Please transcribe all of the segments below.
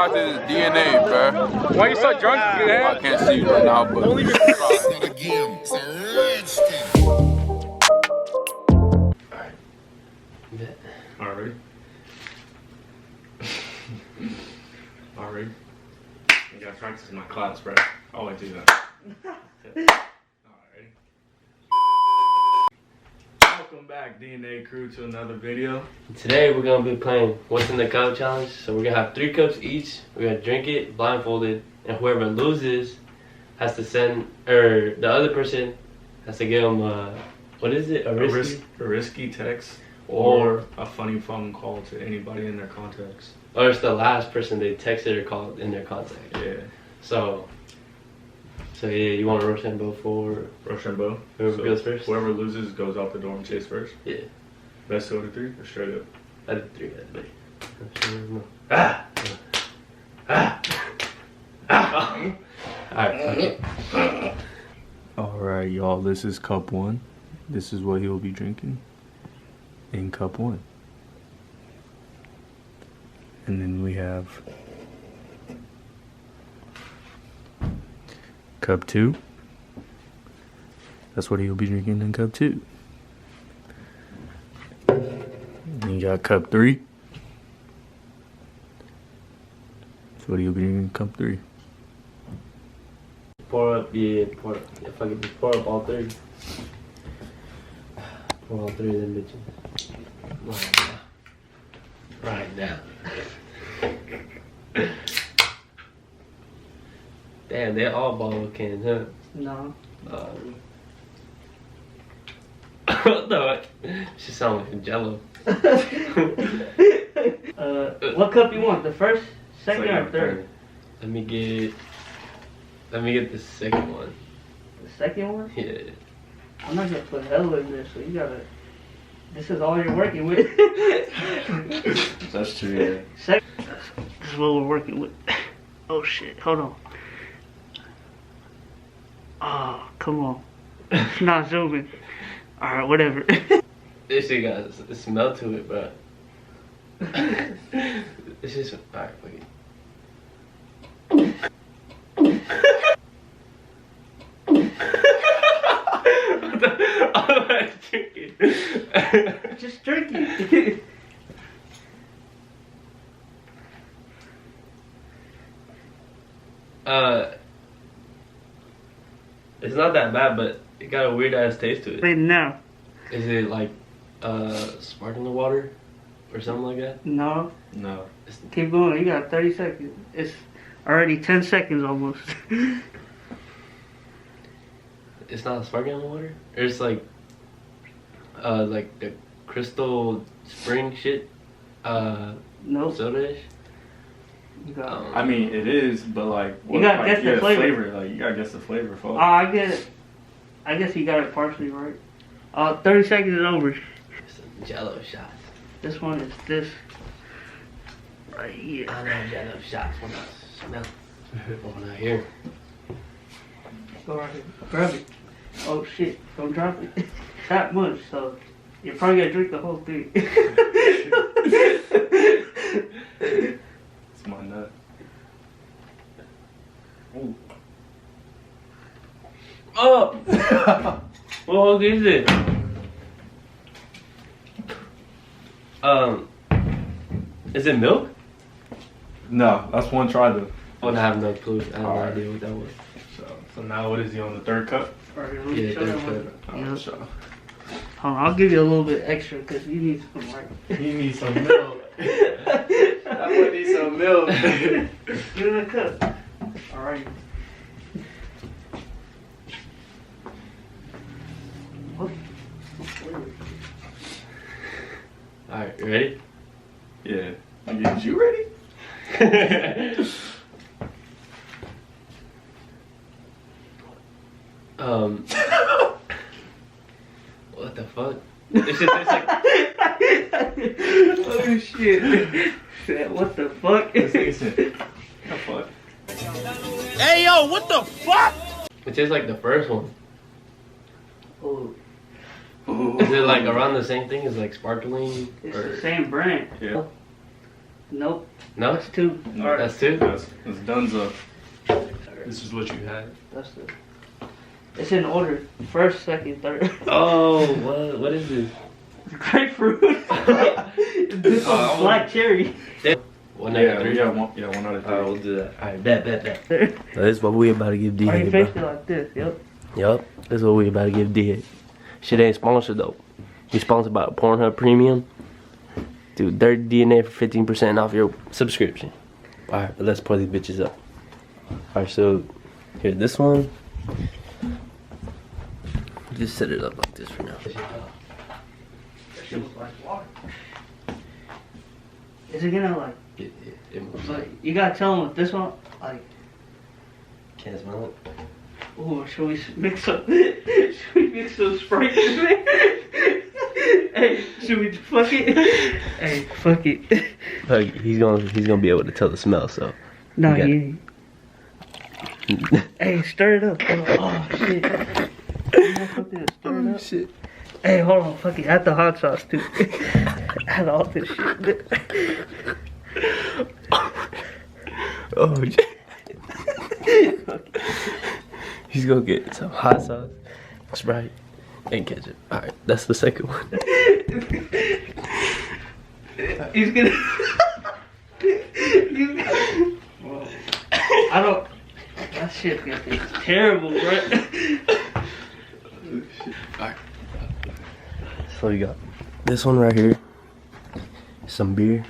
Out this DNA, bro. Why you so drunk, man? I can't see you right now, but Neveragain, it's a rich thing. Alright. Bet. Already? Already? You gotta practice in my class, bro. I always do that. Alright. Welcome back, DNA crew, to another video. Today we're gonna be playing What's in the Cup challenge. So we're gonna have 3 cups each. We're gonna drink it blindfolded, and whoever loses has to send, or the other person has to give them what is it? A risky text or a funny phone call to anybody in their contacts. Or it's the last person they texted or called in their contact. Yeah. So yeah, you want Rochambeau for Rochambeau. whoever goes first? Whoever loses goes out the door and chase first. Yeah. Best out of 3 or straight up? I did 3. Alright, okay. alright, y'all. This is cup 1. This is what he'll be drinking in cup 1. And then we have cup 2. That's what he'll be drinking in cup 2. And you got cup 3. That's what he'll be drinking in cup 3. Pour up, yeah, pour up. If I could just pour up all 3. Pour all 3 of them bitches. Right now. Damn, they're all bottle cans, huh? No. What the heck? She sound like a Jello. What cup you want? The first, second, or third? Let me get the second one. The second one? Yeah. I'm not gonna put hell in this, so you gotta. This is all you're working with. That's true, yeah. Second. This is what we're working with. Oh shit! Hold on. Oh, come on. It's not zooming. All right, whatever. This shit got a smell to it, bro. It's just alright. Wait. I'm drinking. Just drink it. It's not that bad, but it got a weird ass taste to it. Wait, no. Is it like sparkling water or something like that? No. No. Keep going. You got 30 seconds. It's already 10 seconds almost. It's not sparkling water? Or it's like the crystal spring shit? Nope. Soda-ish? You got. I mean, it is, but like, You gotta guess the flavor. Like, you gotta guess the flavor, folks. I get it. I guess you got it partially right. 30 seconds is over. Some Jello shots. This one is this right here. I know Jello shots when I smell when I hear. Go right here. Grab it. Oh shit! Don't drop it. That much, so you're probably gonna drink the whole thing. It's my nut. Ooh. Oh! What is it? Is it milk? No, that's one try though. I have no clue. I have no idea what that was. So now what is he on the 3rd cup? Alright, let me Yeah, show that's you good. one. Oh, Yeah. so. Hold on, I'll give you a little bit extra because you need some right. He needs some milk. That boy needs some milk. Give him a cup. Alright. Alright, you ready? Yeah. Is you ready? What the fuck? This shit tastes like. Oh shit. What the fuck? The fuck? Hey yo, what the fuck? It tastes like the first one. Oh, Is it like around the same thing as like sparkling? it's Or... the same brand. Yeah. Nope. No? That's 2. No, Alright. That's 2? That's Dunzo. This is what you had. That's the. It's in order. First, second, third. Oh, what is this? Grapefruit. This one's black cherry. One out of 3? Yeah, one out of 3. Alright, we'll do that. Alright, bet. So this is what we about to give D. Oh, you faced it like this. Yep. Yup, this is what we about to give D. Shit ain't sponsored though. We sponsored by Pornhub Premium. Dude, Dirty DNA for 15% off your subscription. Alright, but let's pour these bitches up. Alright, so here, this one. Just set it up like this for now. That shit was like water. Is it gonna like? It moves. Like you gotta tell them with this one. Like, Can't smell it. ooh, should we mix up? Should we mix some Sprite in there? Hey, should we fuck it? Hey, fuck it. Like, he's gonna be able to tell the smell. So. No, You got he ain't. Hey, stir it up. Oh shit. Stir it up. Shit. Hey, hold on, fuck it. Add the hot sauce too. Add all this shit. Oh shit. He's gonna get some hot sauce, Sprite, and ketchup. Alright, that's the second one. He's gonna. I don't. That shit is terrible, bro. So we got this one right here. Some beer.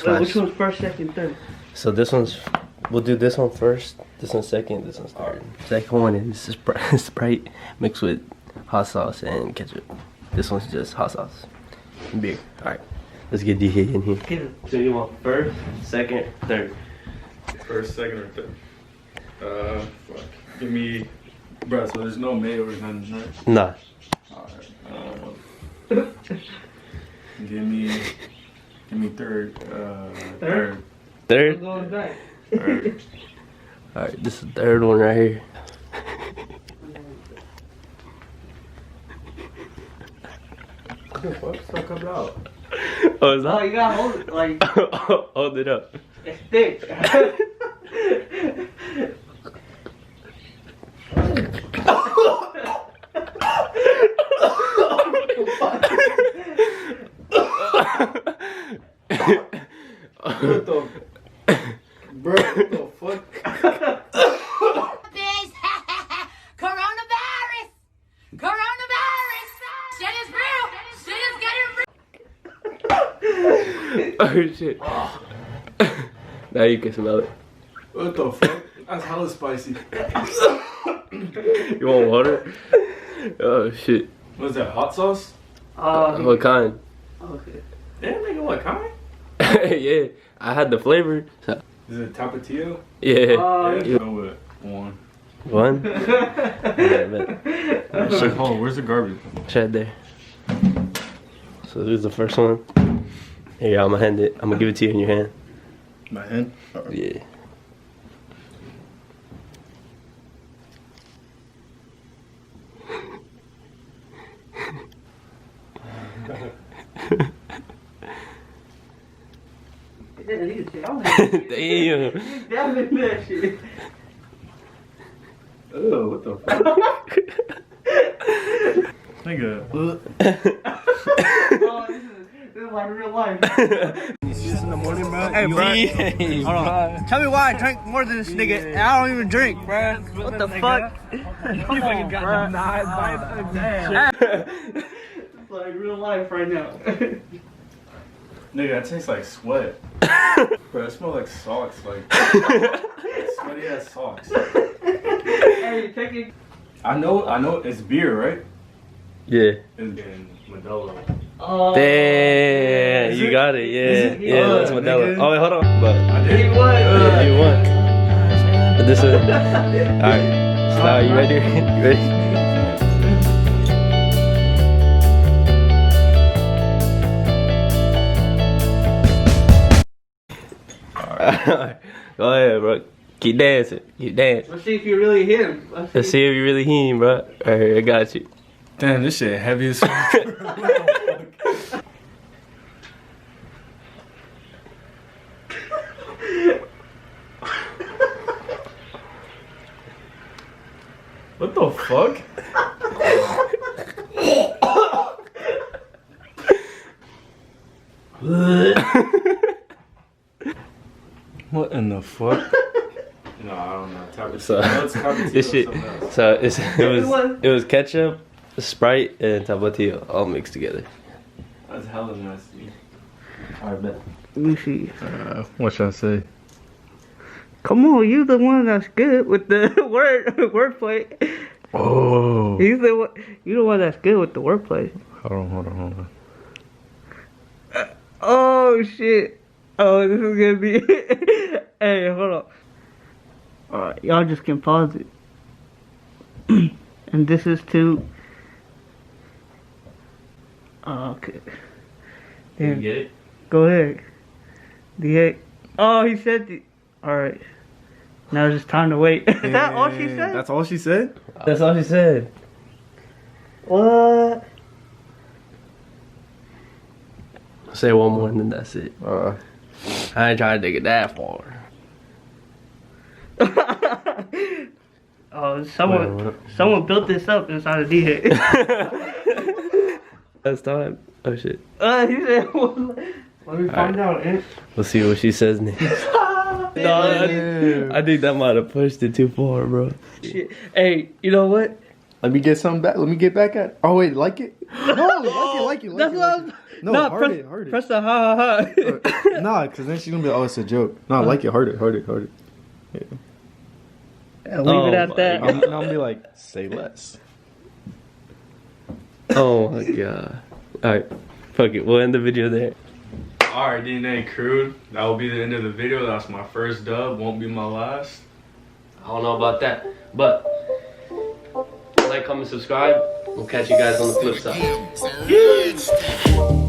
Wait, which one's first, second, third? So this one's. We'll do this one first. This one's second. This one's third. Second one is Sprite mixed with hot sauce and ketchup. This one's just hot sauce and beer. All right, let's get DK in here. Get it. So you want first, second, third? First, second, or third? Fuck. Give me. Bruh, so there's no mayo or nothing, right? Nah. Alright. Give me third. Third? I'm Third. going back. Third. All right, this is the third one right here. What the fuck? Stuck up out. Oh, is Oh, that? you gotta hold it like Hold it up. it's thick. What the? Bro, what the fuck? Coronavirus! Coronavirus! Shit is real! Shit is getting real! Oh shit. Now you can smell it. What the fuck? That's hella spicy. You want water? Oh shit. What is that? Hot sauce? What kind? Okay. Damn, nigga, what kind? Yeah, I had the flavor. So. Is it Tapatio? Yeah. Yeah, go with one. One? Yeah, bet. So, hold on, where's the garbage? It's right there. So this is the first one. Here, I'm gonna hand it. I'm gonna give it to you in your hand. My hand? Yeah. Damn. Damn that shit. Oh, what the fuck? Nigga. Oh, this is like real life. Hey, bro. Hold on. Tell me why I drank more than this nigga. I don't even drink, bro. What the fuck? You fucking got denied. It's like real life right now. Nigga, that tastes like sweat. Bro, that smells like socks. Like, sweaty ass socks. Hey, take it. I know it's beer, right? Yeah. It's in Modelo. Oh, Damn, you got it. Yeah, yeah, that's Modelo. nigga. Oh wait, hold on. But I he did. won. yeah, you won. But this is. All right. So now you ready? You ready? Alright, go ahead, bro. Keep dancing. Keep dancing. Let's see if you're really him. Let's see if you really him, bro. Alright, I got you. Damn, this shit heavy as fuck. What the fuck? What in the fuck? No, I don't know. Tapatio. So What's Tapatio? this shit. Something else. So it was ketchup, Sprite, and Tapatio all mixed together. That's hella nasty. Alright, bet. Let me see. What should I say? Come on, you the one that's good with the wordplay. Oh. You the one that's good with the wordplay. Hold on. Oh shit. Oh, this is gonna be. Hey, hold on. Alright, y'all just can pause it. And this is to. Okay. Did you Damn. get it? Go ahead. Oh, he said it. Alright. Now it's just time to wait. Is that all she said? That's all she said? That's all she said. What? Say one more and then that's it. Uh, I ain't trying to take it that far. Oh, someone built this up inside of D-Head. That's time. Oh shit. He said, let me find out, eh? We'll see what she says next. No, I think that might have pushed it too far, bro. Shit. Hey, you know what? let me get something back. Let me get back at. Oh wait, like it? No, like it. That's what I was. No, Nah, heart it. press the ha ha ha. Nah, because then she's gonna be, oh, it's a joke. No, like it, heart it. Yeah. And leave it at that. I'm gonna be like, say less. Oh my god. Alright, fuck it. We'll end the video there. Alright, DNA crew. That will be the end of the video. That's my first dub. Won't be my last. I don't know about that, but like, comment, subscribe. We'll catch you guys on the flip side. Again,